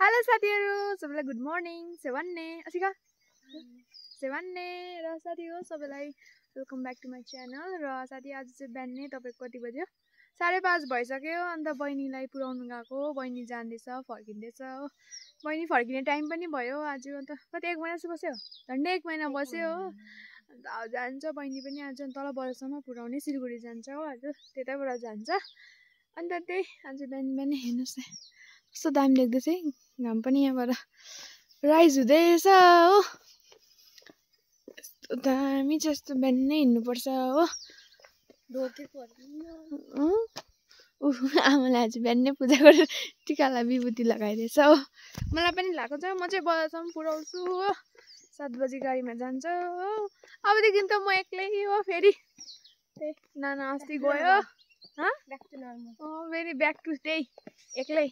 Hello साथीहरु सबैलाई good morning सेवान्ने Asika सेवान्ने र साथीहरु सबैलाई welcome back to my channel र साथी आज चाहिँ बिहानै तपाईको कति बज्यो 5:30 भइसक्यो अन्त बहिनीलाई पुराउन गएको बहिनी जान्दैछ फर्किँदैछ हो बहिनी फर्किने टाइम पनि भयो आज अन्त कति 1 महिना जस्तो बस्यो झन्डै 1 महिना बस्यो हो अन्त जान्छ बहिनी पनि आज तल बजारसम्म पुराउने सिलगढी जान्छ हो आज त्यतैबाट जान्छ अन्त त्यही आज बिहान हेर्नुस् न कस्तो दामी देख्दैछ है घाम पनि यहाँबाट राइज हुँदैछ हो यस्तो दामी छ यस्तो बिहानै हिँड्नुपर्छ हो आमाले आज बिहानै पूजा गरेर टिकालाई विभूति लगाइदिएछ हो मलाई पनि लगाएको छ म चाहिँ बजारसम्म पुऱ्याउँछु हो 7 बजी गाडीमा जान्छ हो अबदेखि त म एक्लै हो फेरि त्यही नाना अस्ति गयो ब्याक टु नर्मल फेरि ब्याक टु त्यही एक्लै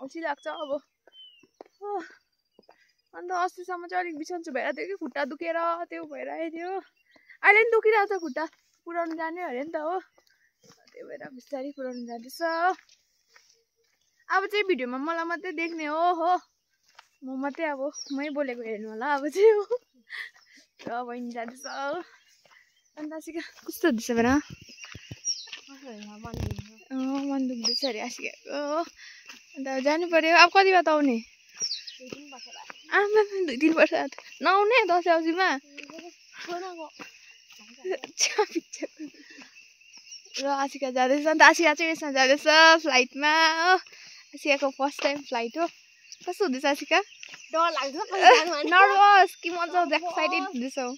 औसी लाग्छ अब अन्त अस्तिसम्म चाहिँ अलिक बिसन्चो भइरहेको थियो कि खुट्टा दुखेर त्यो भइरहेको थियो अहिले पनि दुखिरहेको छ खुट्टा पुऱ्याउनु जाने अरे नि त हो त्यही भएर बिस्तारै पुऱ्याउनु जाँदैछ अब चाहिँ भिडियोमा मलाई मात्रै देख्ने हो म मात्रै अब मै बोलेको हेर्नु होला अब चाहिँ हो र बहिनी जाँदैछ अन्त आसिका कस्तो हुँदैछ बेला मन दुख्दैछ अरे आसिकाको अन्त जानु पर्यो अब कति बेला त आउने आमा 2-3 वर्ष नआउने दसैँ औँसीमा र आसिका जाँदैछ अन्त आसिका चाहिँ यसमा जाँदैछ फ्लाइटमा हो आसिकाको फर्स्ट टाइम फ्लाइट हो कस्तो हुँदैछ आसिका डर लाग्छ नर्भस कि मजा आउँछ एक्साइटेड हुँदैछौ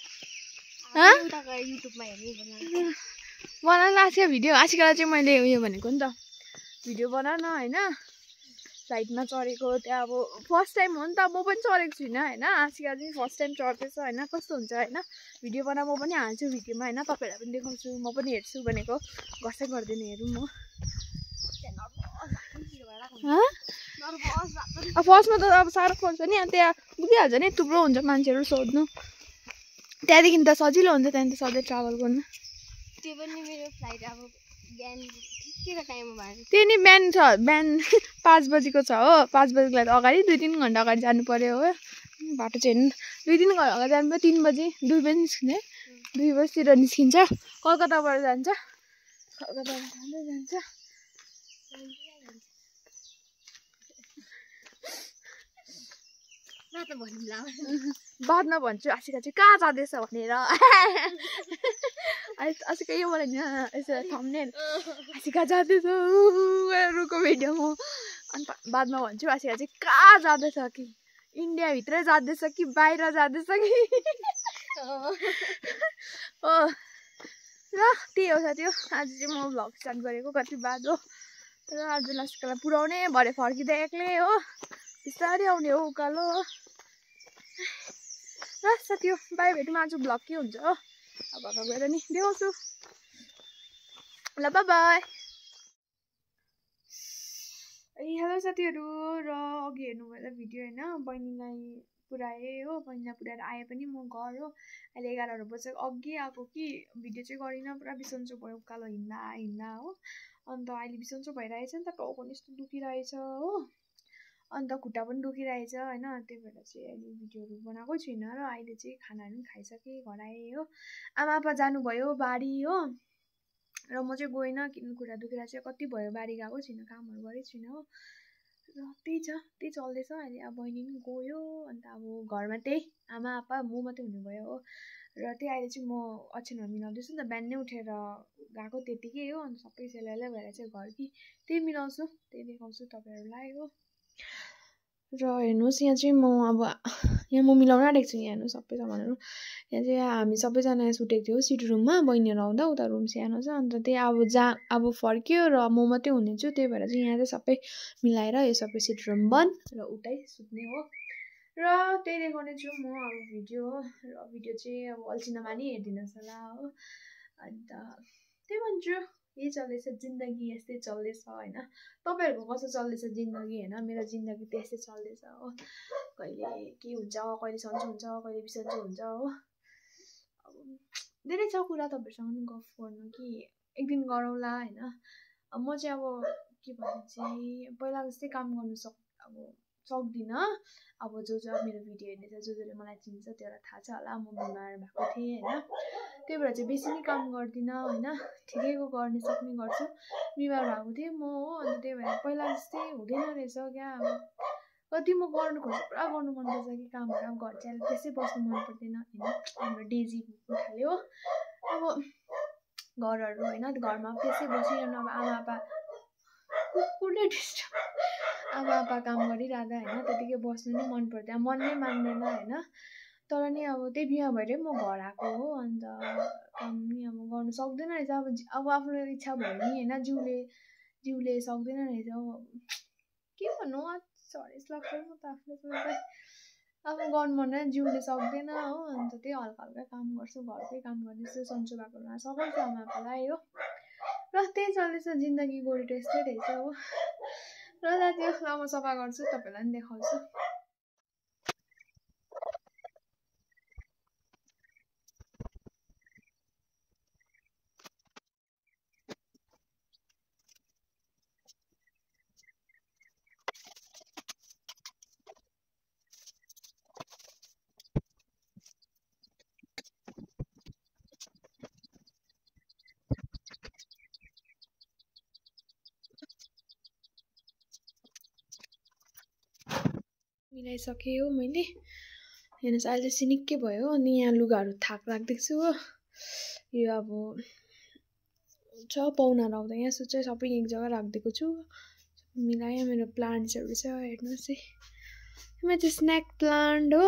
युट्युबमा हेर्नु बनाउन आसिका भिडियो आसिकालाई चाहिँ मैले उयो भनेको नि त भिडियो बनाउन हैन फ्लाइटमा चढेको त्यहाँ अब फर्स्ट टाइम हो नि त म पनि चढेको छुइनँ हैन आसिका चाहिँ फर्स्ट टाइम चढ्दैछ हैन कस्तो हुन्छ हैन भिडियो बना म पनि हाल्छु भिडियोमा हैन तपाईहरुलाई पनि देखाउँछु म पनि हेर्छु भनेको गर्दै गर्दैन हेरौँ म फर्स्टमा त अब साह्रो पर्छ नि त्यहाँ बुझिहाल्छ नि थुप्रो हुन्छ मान्छेहरू सोध्नु त्यहाँदेखि त सजिलो हुन्छ त्यहाँदेखि त सधैँ ट्राभल गर्नु त्यो पनि मेरो फ्लाइट अब बिहान ठिकैको टाइममा भएको त्यो नि बिहान छ बिहान 5 बजीको छ हो 5 बजीको लागि अगाडि 2-3 घन्टा अगाडि जानु पर्यो हो बाटो चाहिँ 2-3 घन्टा अगाडि जानु पर्यो 3 बजी 2 बजी निस्किने 2 बजीतिर निस्किन्छ कलकत्ताबाट जान्छ कलकत्ताबाट जान्छ बादमा भन्छु आसिका चाहिँ कहाँ जाँदैछ भनेर आसिका यो मलाई यसो थम्बनेल आसिका जाँदैछ रुको भिडियो म अन्त बादमा भन्छु आसिका चाहिँ कहाँ जाँदैछ कि इन्डियाभित्रै जाँदैछ कि बाहिर जाँदैछ कि हो र त्यही हो साथी हो आज चाहिँ म भ्लग स्टार्ट गरेको कति बाद हो र आज आसिकालाई पुऱ्याउने भरे फर्किँदा एक्लै हो बिस्तारै आउने हो उकालो र साथी हो बाई भेटौँ आज भ्लग के हुन्छ हो अब घरमा गएर नि देखाउँछु ल बाई बाई हेलो साथीहरू र अघि हेर्नुभयो भिडियो होइन बहिनीलाई पुऱ्याएँ हो बहिनीलाई पुऱ्याएर आएँ पनि म घर हो अहिले 11 बजे अघि आएको कि भिडियो चाहिँ गरिनँ पुरा बिसन्चो भयो उकालो हिँड्दा हो अन्त अहिले बिसन्चो भइरहेछ नि त टाउको पनि यस्तो दुखिरहेछ हो अन्त खुट्टा पनि दुखिरहेछ होइन त्यही भएर चाहिँ अहिले भिडियोहरू बनाएको छुइनँ र अहिले चाहिँ खानाहरू पनि खाइसकेँ घर आएँ हो आमा आपा जानुभयो बारी हो र म चाहिँ गइनँ किन खुट्टा दुखेर चाहिँ कति भयो बारी गएको छुइनँ कामहरू गरेको छुइनँ हो र त्यही चल्दैछ अहिले अब बहिनी पनि गयो अन्त अब घरमा त्यही आमा आपा म मात्रै हुनुभयो हो र त्यही अहिले चाहिँ म ओछ्यानमा मिलाउँदैछु नि त बिहानै उठेर गएको त्यतिकै हो अन्त सबै सेलाइला भएर चाहिँ घर कि त्यही मिलाउँछु त्यही देखाउँछु तपाईँहरूलाई हो र हेर्नुहोस् यहाँ चाहिँ म अब यहाँ म मिलाउन आँटेको छु यहाँ हेर्नु सबै सामानहरू यहाँ चाहिँ हामी सबैजना सुतेको थियो सिट रुममा बहिनीहरू आउँदा उता रुम सानो छ अन्त त्यही अब फर्क्यो र म मात्रै हुनेछु त्यही भएर चाहिँ यहाँ चाहिँ सबै मिलाएर यो सबै सिट रुम बन्द र उतै सुत्ने हो र त्यही देखाउने छु म अब भिडियो हो र भिडियो चाहिँ अब अल्छी नमानी हेरिदिनुहोस् होला हो अन्त त्यही भन्छु यही चल्दैछ जिन्दगी यस्तै चल्दैछ होइन तपाईँहरूको कस्तो चल्दैछ जिन्दगी होइन मेरो जिन्दगी त यस्तै चल्दैछ हो कहिले के हुन्छ कहिले सन्चो हुन्छ कहिले बिसन्चो हुन्छ हो अब धेरै छ कुरा तपाईँहरूसँग पनि गफ गर्नु कि एक दिन गरौँला होइन म चाहिँ अब के भन्नु चाहिँ पहिला जस्तै काम गर्नु अब सक्दिनँ। अब जो मेरो भिडियो हेर्नेछ जसले मलाई चिन्छ त्यसलाई थाहा छ होला म बिमार भएको थिएँ होइन, त्यही भएर चाहिँ बेसी नै काम गर्दिनँ होइन, ठिकैको गर्न सक्ने गर्छु। बिमार भएको थिएँ म हो, अनि त्यही भएर पहिला जस्तै हुँदैन रहेछ क्या। अब कति म गर्नु खोज्छु, पुरा गर्नु मनपर्छ कि कामहरू। अब घर चाहिँ त्यसै बस्नु मन पर्दैन होइन। हाम्रो डेजी भुक्नु थाल्यो अब घरहरू होइन, घरमा त्यसै बसिरहनु। अब आमा आप्पा कुकुरले डिस्टर्ब, आमा आप्पा काम गरिरहँदा होइन त्यतिकै बस्नु नै मन पर्दैन, मन नै मान्दैन होइन। तर नि अब त्यही बिहा भएरै म घर आएको हो, अन्त काम नि अब गर्नु सक्दैन रहेछ। अब आफ्नो इच्छा भयो नि होइन, जिउले सक्दैन रहेछ। के भन्नु, सरेस लाग्छ म त आफूलाई। अब गर्नु मन जिउले सक्दैन हो, अन्त त्यही हल्का हल्का काम गर्छु, घरकै काम गर्दैछु सन्चो भएको बेलामा सघाउँछु आमा आप्पालाई हो। र त्यही चल्दैछ जिन्दगी, गोरी टेस्टै रहेछ हो। र त्यो म सफा गर्छु, तपाईँलाई पनि देखाउँछु। मिलाइसकेँ हो मैले, हेर्नुहोस् अहिले चाहिँ निकै भयो। अनि यहाँ लुगाहरू थाक राखिदिएको छु हो। यो अब छ पाहुनाहरू आउँदा यहाँ चाहिँ सबै एक जग्गा राखिदिएको छु मिलाएँ। मेरो प्लान्ट्सहरू छ हेर्नुहोस् है, यो चाहिँ स्नेक प्लान्ट हो।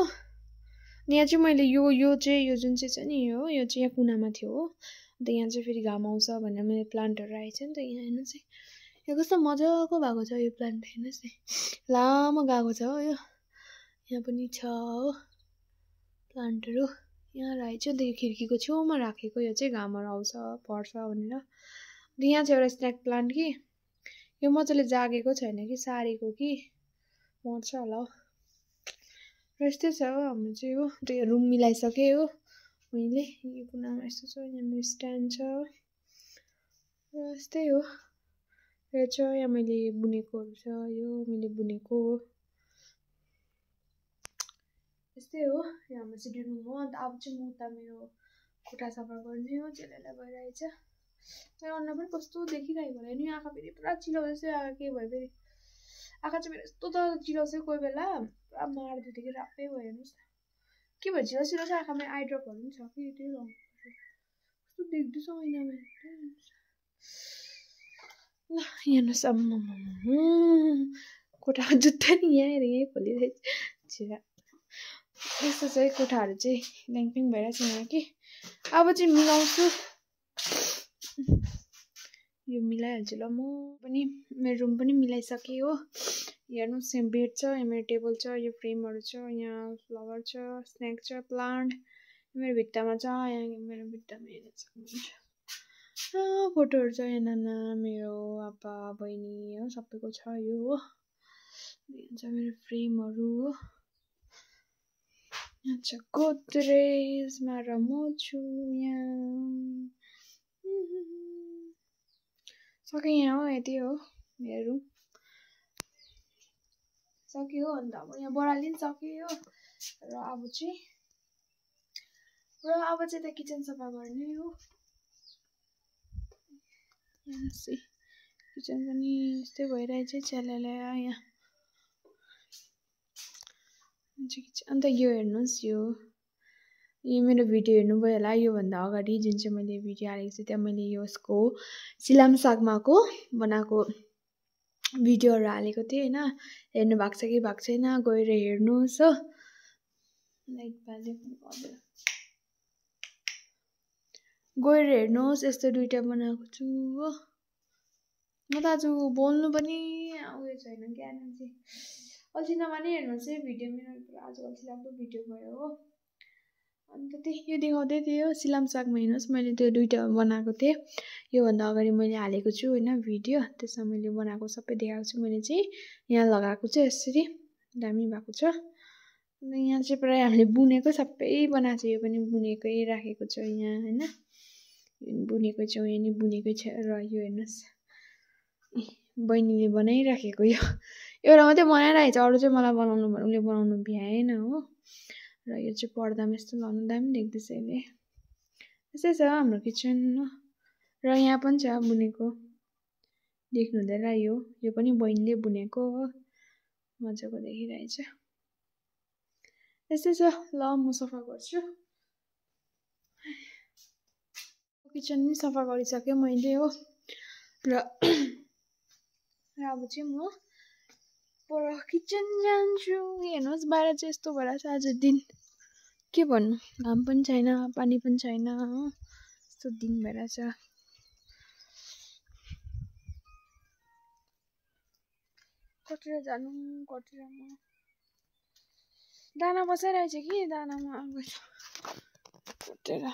यहाँ चाहिँ मैले यो जुन चाहिँ छ नि यो चाहिँ यहाँ कुनामा थियो हो, अन्त यहाँ चाहिँ फेरि घाम आउँछ भनेर मैले प्लान्टहरू राखेको छु नि त। यहाँ हेर्नुहोस् है, यो कस्तो मजाको भएको छ यो प्लान्ट, हेर्नुहोस् है लामो गएको छ हो। यो यहाँ पनि छ हो प्लान्टहरू, यहाँ राखेको छु। अन्त यो खिड्कीको छेउमा राखेको, यो चाहिँ घामहरू आउँछ पर्छ भनेर। अन्त यहाँ चाहिँ एउटा स्नेक प्लान्ट कि यो मजाले जागेको छैन कि सारेको कि मर्छ होला हो। र यस्तै छ हो हाम्रो चाहिँ हो। त्यो रुम मिलाइसकेँ हो मैले, यो कुनामा यस्तो छ, यहाँ मेरो स्ट्यान्ड छ र यस्तै हो। यो छ यहाँ मैले बुनेकोहरू छ, यो मैले बुनेको हो यस्तै हो। यो हाम्रो सिटी रुम हो। अन्त अब चाहिँ म उता मेरो कोठा सफा गर्ने हो, चेलेलाई भइरहेछ। मेरो अनुहार पनि कस्तो देखिरहेको होला नि, आँखा फेरि पुरा चिलाउँदैछ। आँखा के भयो फेरि, आँखा चाहिँ मेरो यस्तो त चिलाउँछ कोही बेला, पुरा मार्दै थियो कि राप्पै भयो हेर्नुहोस् न। के भयो चिलाउँछ आँखामा, आइड्रपहरू पनि छ कि त्यही लगाउनुपर्छ। कस्तो देख्दैछ ऐनामा ल हेर्नुहोस्। कोठाको जुत्ता नि यहीँ खोलिरहेछ छिरा। यस्तो चाहिँ कोठाहरू चाहिँ ल्याङफ्याङ भइरहेछ यहाँ कि। अब चाहिँ मिलाउँछु, यो मिलाइहाल्छु ल म पनि। मेरो रुम पनि मिलाइसकेँ हो। हेर्नुहोस् यहाँ बेड छ, यहाँ मेरो टेबल छ, यो फ्रेमहरू छ, यहाँ फ्लावर छ, स्नेक छ, प्लान्ट मेरो भित्तामा छ। यहाँ मेरो भित्तामा हेर्न सक्नुहुन्छ फोटोहरू छ। यहाँ नाना मेरो आप्पा बहिनी हो सबैको छ यो हो। यहाँ छ मेरो फ्रेमहरू हो। यहाँ छ गोदरेजमा र म छु यहाँ। सकेँ यहाँ हो, यति हो मेरो रुम सक्यो। अन्त अब यहाँ बढाल्ने पनि सक्यो हो। र अब चाहिँ त किचन सफा गर्ने हो। किचन पनि यस्तै भइरहेछ च्यालाला यहाँ। अन्त यो हेर्नुहोस्, यो मेरो भिडियो हेर्नुभयो होला। योभन्दा अगाडि जुन चाहिँ मैले भिडियो हालेको छु त्यहाँ मैले यसको सिलाम सागमाको बनाएको भिडियोहरू हालेको थिएँ होइन। हेर्नु भएको छ कि भएको छैन गएर हेर्नुहोस् हो। लाइट बाल्यो गएर हेर्नुहोस्, यस्तो दुईवटा बनाएको छु हो। म त आज बोल्नु पनि उयो छैन ज्ञान चाहिँ अल्छिनामा नै हेर्नुहोस् है भिडियो मेरो पुरा आज अल्छिलाग्दो भिडियो भयो हो। अन्त त्यही यो देखाउँदै थियो सिलाम सागमा हेर्नुहोस्, मैले त्यो दुईवटा बनाएको थिएँ। योभन्दा अगाडि मैले हालेको छु होइन भिडियो, त्यसमा मैले बनाएको सबै देखाएको छु। मैले चाहिँ यहाँ लगाएको छु यसरी दामी भएको छ। अन्त यहाँ चाहिँ प्रायः हामीले बुनेको सबै बनाएको छ। यो पनि बुनेकै राखेको छ यहाँ होइन, बुनेकै छ, यहाँ नि बुनेकै छ। र यो हेर्नुहोस् बहिनीले बनाइराखेको एउटा मात्रै बनाइरहेछ अरू चाहिँ मलाई बनाउनु भन्यो उसले बनाउनु भ्याएन हो र यो चाहिँ पर्दामा यस्तो लाउनु दामी देख्दैछ यसले यस्तै छ हाम्रो किचन र यहाँ पनि छ बुनेको देख्नु हुँदैन यो पनि बहिनीले बुनेको हो मजाको देखिरहेछ यस्तै छ ल म सफा गर्छु किचन पनि सफा गरिसकेँ मैले हो र अब चाहिँ म पर किचन जान्छु हेर्नुहोस् बाहिर चाहिँ यस्तो भइरहेछ आज दिन के भन्नु घाम पनि छैन पानी पनि छैन हो यस्तो दिन भइरहेछ कटेर जानु कटेरमा दाना बसाइरहेछ कि दानामा अब कटेर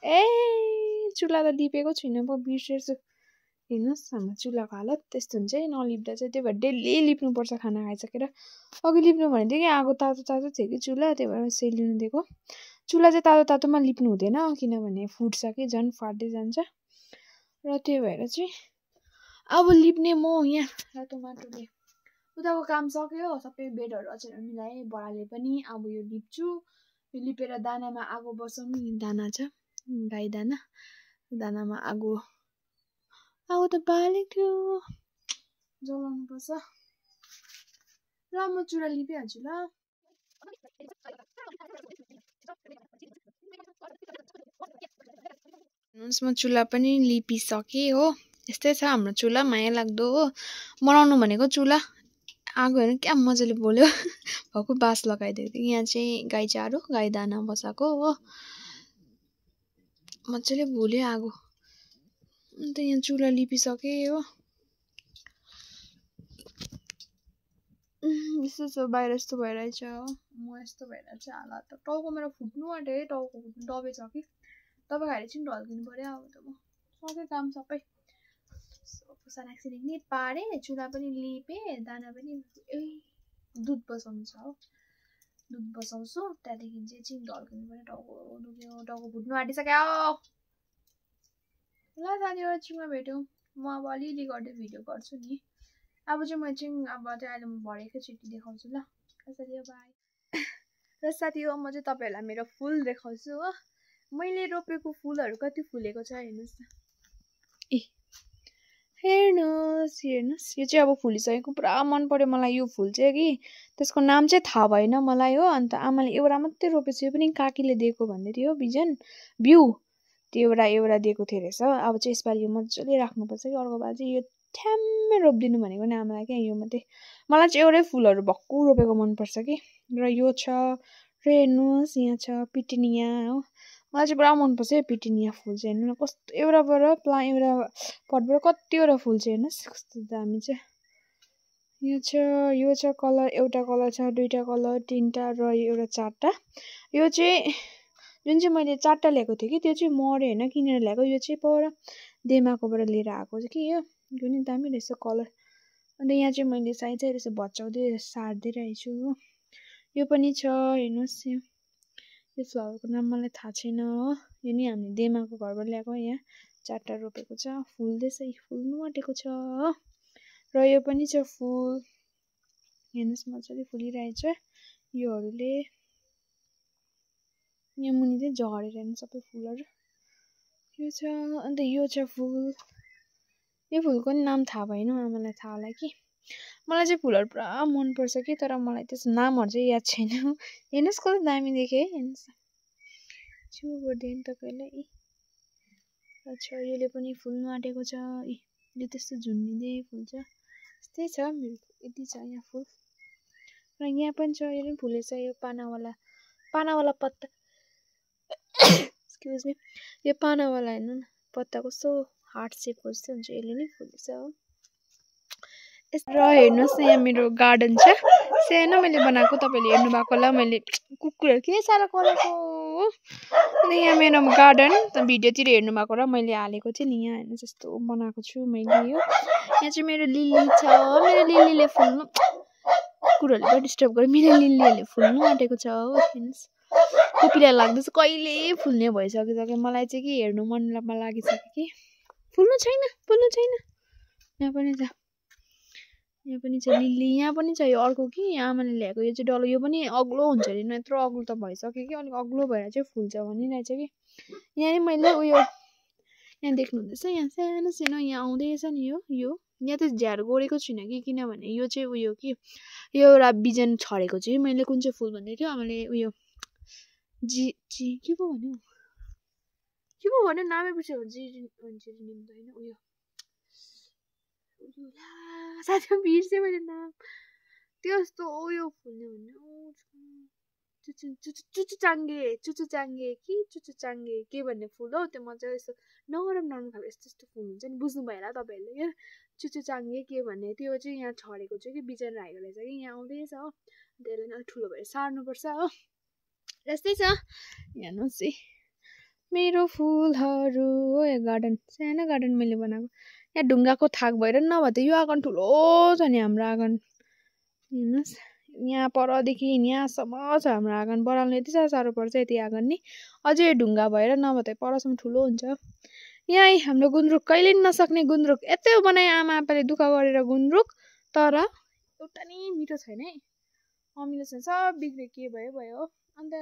ए चुल्हा त लिपेको छुइनँ पो बिर्सेछु हेर्नुहोस् हाम्रो चुल्हाको हालत त्यस्तो हुन्छ है नलिप्दा चाहिँ त्यही भएर डेली लिप्नुपर्छ खाना खाइसकेर अघि लिप्नु भनेको थियो कि आगो तातो तातो थियो कि चुल्हा त्यही भएर सेलिनु दिएको चुल्हा चाहिँ तातो तातोमा लिप्नु हुँदैन किनभने फुट्छ कि झन् फाट्दै जान्छ र त्यही भएर चाहिँ अब लिप्ने म यहाँ रातो माटोले उताको काम सक्यो सबै बेडहरू अचेर मिलाएँ बडाले पनि अब यो लिप्छु यो लिपेर दानामा आगो बसाउनु दाना छ गाई दानामा आगो त बालेको थियो जलाउनु पर्छ र म चुरा लिपिहाल्छु ल म चुल्हा पनि लिपिसकेँ हो यस्तै छ हाम्रो चुल्हा माया लाग्दो हो बनाउनु भनेको चुल्हा आगो हेर्नु क्या मजाले बोल्यो भक्कु बास लगाइदिएको थियो यहाँ चाहिँ गाई चारो गाई दाना बसाएको हो मजाले बोल्यो आगो अन्त यहाँ चुल्हा लिपिसकेँ हो यस्तो छ बाहिर यस्तो भइरहेछ म यस्तो भइरहेछ हालत त टाउको मेरो फुट्नु आँट्यो है टाउको फुट्नु दबाई छ कि दबाई खाएर चाहिँ ढल्किनु पर्यो अब त म सबै काम सबै सानाक्सी लेख्ने पारेँ चुल्हा पनि लिपेँ दाना पनि दुध बसाउनु छ हो दुध बसाउँछु त्यहाँदेखि चाहिँ एकछिन ढल्किनु पर्यो टाउको दुख्यो टाउको फुट्नु आँटिसक्यो ल साथीहरू एकछिनमा भेटौँ म अब अलिअलि गर्दै भिडियो गर्छु नि अब चाहिँ म चाहिँ अब चाहिँ अहिले म भरेको छिट्टी देखाउँछु ल साथीहरू बाई र साथीहरू म चाहिँ तपाईँहरूलाई मेरो फुल देखाउँछु हो मैले रोपेको फुलहरू कति फुलेको छ हेर्नुहोस् न हेर्नुहोस् यो चाहिँ अब फुलिसकेको पुरा मन पर्यो मलाई यो फुल चाहिँ कि त्यसको नाम चाहिँ थाहा भएन मलाई हो अन्त आमाले एउटा मात्रै रोपेछ यो पनि काकीले दिएको भन्दै थियो बिजन बिउ त्यो एउटा दिएको थियो रहेछ अब चाहिँ यसपालि यो मजाले राख्नुपर्छ कि अर्को पालि चाहिँ यो ठ्याम्मै रोपिदिनु भनेको नि आमालाई क्या यो मात्रै मलाई चाहिँ एउटै फुलहरू भक्कु रोपेको मनपर्छ कि र यो छ र हेर्नुहोस् यहाँ छ पिटुनिया हो मलाई चाहिँ पुरा मनपर्छ है पिटुनिया फुल चाहिँ हेर्नु न कस्तो एउटा पटबाट कतिवटा फुल चाहिँ हेर्नुहोस् कस्तो दामी छ यो छ कलर एउटा कलर छ दुईवटा कलर तिनवटा र एउटा चारवटा यो चाहिँ जुन चाहिँ मैले चारवटा ल्याएको थिएँ कि त्यो चाहिँ मऱ्यो होइन किनेर ल्याएको यो चाहिँ पर देमाकोबाट लिएर आएको चाहिँ कि यो नि दामी रहेछ कलर अन्त यहाँ चाहिँ मैले साइज चाहिँ रहेछ भच्याउँदै सार्दै रहेछु हो यो पनि छ हेर्नुहोस् यो फ्लावरको नाम मलाई थाहा छैन हो यो नि हामीले देमाको घरबाट ल्याएको यहाँ चारवटा रोपेको छ फुल्दैछ फुल्नु आँटेको छ र यो पनि छ फुल हेर्नुहोस् मजाले फुलिरहेछ योहरूले यहाँ मुनि चाहिँ झरेर हेर्नु सबै फुलहरू यो छ अन्त यो छ फुल यो फुलको नि नाम थाहा भएन आमालाई थाहा होला कि मलाई चाहिँ फुलहरू पुरा मनपर्छ कि तर मलाई त्यसको नामहरू चाहिँ याद छैन हेर्नुहोस् कस्तो दामी देखेँ है हेर्नुहोस् छु गरिदिएँ तपाईँलाई अच्छा यसले पनि फुल्नु आँटेको छ यो त्यस्तो झुन्डिँदै फुल्छ यस्तै छ मेरो यति छ यहाँ फुल र यहाँ पनि छ यो पनि फुलेछ यो पानावाला पत्ता एक्सक्युज मी यो पानावाला हेर्नु न पत्ता कस्तो हार्ट सेपको जस्तो हुन्छ यसले नै फुलेछ हो र हेर्नुहोस् न यहाँ मेरो गार्डन छ सानो मैले बनाएको तपाईँले हेर्नु भएको होला मैले कुकुरहरू के साह्रो कराएको अनि यहाँ मेरो गार्डन भिडियोतिर हेर्नु भएको र मैले हालेको थिएँ नि यहाँ हेर्नु जस्तो बनाएको छु मैले हो यहाँ चाहिँ मेरो लिली छ मेरो लिलीले फुल्नु कुकुरहरूले पनि डिस्टर्ब गर्यो मेरो लिलीहरूले फुल्नु आँटेको छ हो हेर्नुहोस् कोपिला लाग्दैछ कहिले फुल्ने भइसकिसक्यो मलाई चाहिँ कि हेर्नु मन लागिसक्यो कि फुल्नु छैन यहाँ पनि छ यहाँ पनि छ लिली यहाँ पनि छ यो अर्को कि आमाले ल्याएको यो चाहिँ डल्लो यो पनि अग्लो हुन्छ अरे यत्रो अग्लो त भइसक्यो कि अलिक अग्लो भएर चाहिँ फुल्छ भनिरहेछ कि यहाँ नि मैले उयो यहाँ देख्नुहुँदैछ यहाँ सानो सानो यहाँ आउँदैछ नि यो यहाँ त झ्यार गोडेको छुइनँ कि किनभने यो चाहिँ उयो कि यो एउटा बिजन छरेको चाहिँ मैले कुन चाहिँ फुल भन्दै थियो आमाले उयो के पो भन्यो नामै बिर्स्यो जिरेनियम त होइन उयो साथीमा बिर्सेँ मैले नाम त्यस्तो उयो फुल्ने भन्ने चुचुचाङ्गे के भन्ने फुल हो त्यो मजाले यस्तो नरम खाले यस्तो फुल हुन्छ नि बुझ्नु भयो होला तपाईँहरूले क्या चुचुचाङ्गे के भन्ने त्यो चाहिँ यहाँ छरेको छ कि बिजन राखेको रहेछ कि यहाँ आउँदैछ हो त्यसलाई अलिक ठुलो भएर सार्नुपर्छ हो यस्तै छ हेर्नुहोस् है मेरो फुलहरू हो यो गार्डन सानो गार्डन मैले बनाएको यहाँ ढुङ्गाको थाक भएर नभए त यो आँगन ठुलो छ नि हाम्रो आँगन हेर्नुहोस् यहाँ परदेखि यहाँसम्म छ हाम्रो आँगन बढाल्नु यति साह्रो पर्छ यति आँगन नि अझै ढुङ्गा भएर नभए त परसम्म ठुलो हुन्छ यहाँ हाम्रो गुन्द्रुक कहिले नसक्ने गुन्द्रुक यतै बनाए आमा आप्पाले दुःख गरेर गुन्द्रुक तर एउटा नि मिठो छैन है अमिलो छैन सब बिग्रियो के भयो अन्त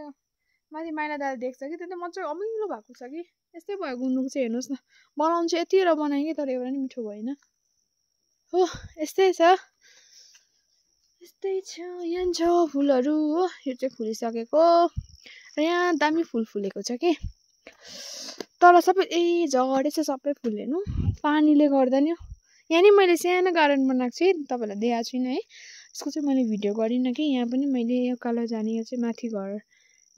माथि माइला दाल देख्छ कि त्यो त मजाले अमिलो भएको छ कि यस्तै भयो गुन्द्रुक चाहिँ हेर्नुहोस् न बनाउनु चाहिँ यति र बनाएँ कि तर एउटा नि मिठो भएन हो यस्तै छ यहाँ छ फुलहरू हो यो चाहिँ फुलिसकेको र यहाँ दामी फुल फुलेको छ कि तर सबै झरेछ सबै फुल हेर्नु पानीले गर्दा नि यहाँ नि मैले सानो गार्डन बनाएको छु तपाईँलाई देखाएको छुइनँ है यसको चाहिँ मैले भिडियो गरिनँ कि यहाँ पनि मैले यो कालो जाने यो चाहिँ माथि घर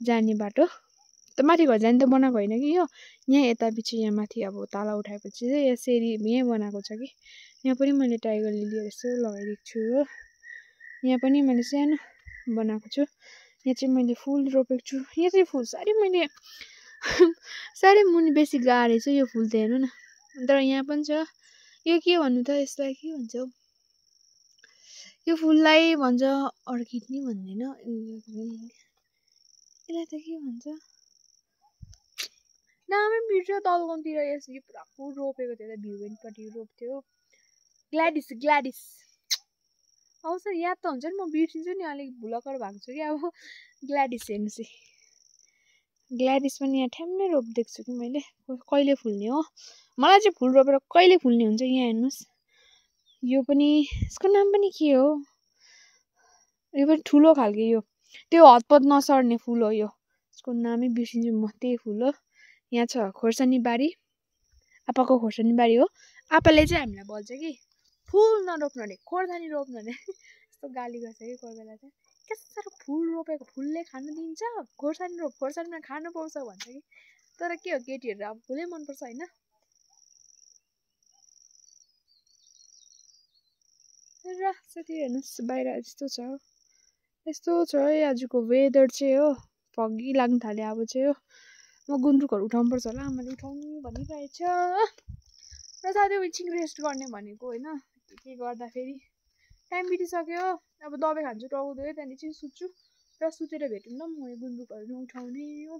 जाने बाटो त माथि घर जाने त बनाएको होइन कि यो यहाँ यता पछि यहाँ माथि अब ताला उठाएपछि चाहिँ यहाँ सेरी यहीँ बनाएको छ कि यहाँ पनि मैले टाइगर लिलीहरू यसो लगाइदिएको छु हो यहाँ पनि मैले सानो बनाएको छु यहाँ चाहिँ मैले फुल रोपेको छु यहाँ चाहिँ फुल साह्रै मुनि बेसी गाह्रो छ यो फुल त हेर्नु न तर यहाँ पनि छ यो के भन्नु त यसलाई के भन्छ यो फुललाई भन्छ अर्किड नि भन्दैन यसलाई त के भन्छ नामै बिर्स्यो तलकोतिर यो पुरा फुल रोपेको थियो त भ्युवेनपट्टि रोप्थ्यो ग्ल्याडिस आउँछ याद त हुन्छ नि म बिर्सिन्छु नि अलिक भुलकर भएको छु कि अब ग्ल्याडिस हेर्नुहोस् है ग्ल्याडिस पनि यहाँ ठ्याम्मै रोपिदिएको छु कि मैले कहिले फुल्ने हो मलाई चाहिँ फुल रोपेर कहिले फुल्ने हुन्छ यहाँ हेर्नुहोस् यो पनि यसको नाम पनि के हो यो पनि ठुलो खालको यो त्यो हतपत नसर्ने फुल हो यो यसको नामै बिर्सिन्छु म त्यही फुल हो यहाँ छ खोर्सानी बारी आप्पाको खोर्सानी बारी हो आप्पाले चाहिँ हामीलाई भन्छ कि फुल नरोप्नु अरे खोर्सानी रोप्नु अरे यस्तो गाली गर्छ कि कोही बेला चाहिँ के साह्रो फुल रोपेको फुलले खानु दिन्छ खोर्सानी रोप खोर्सानीमा खानु पाउँछ भन्छ कि तर के हो केटीहरू अब फुलै मनपर्छ होइन र साथी हेर्नुहोस् बाहिर यस्तो छ है आजको वेदर चाहिँ हो फगी लाग्न थाल्यो अब चाहिँ हो म गुन्द्रुकहरू उठाउनुपर्छ होला आमाले उठाउनु भनिरहेछ र साथी एकछिन रेस्ट गर्ने भनेको होइन के गर्दा फेरि टाइम बितिसक्यो अब दबाई खान्छु टाउको दुख्यो त्यहाँदेखि सुत्छु र सुतेर भेटौँ न म यो गुन्द्रुकहरू उठाउने हो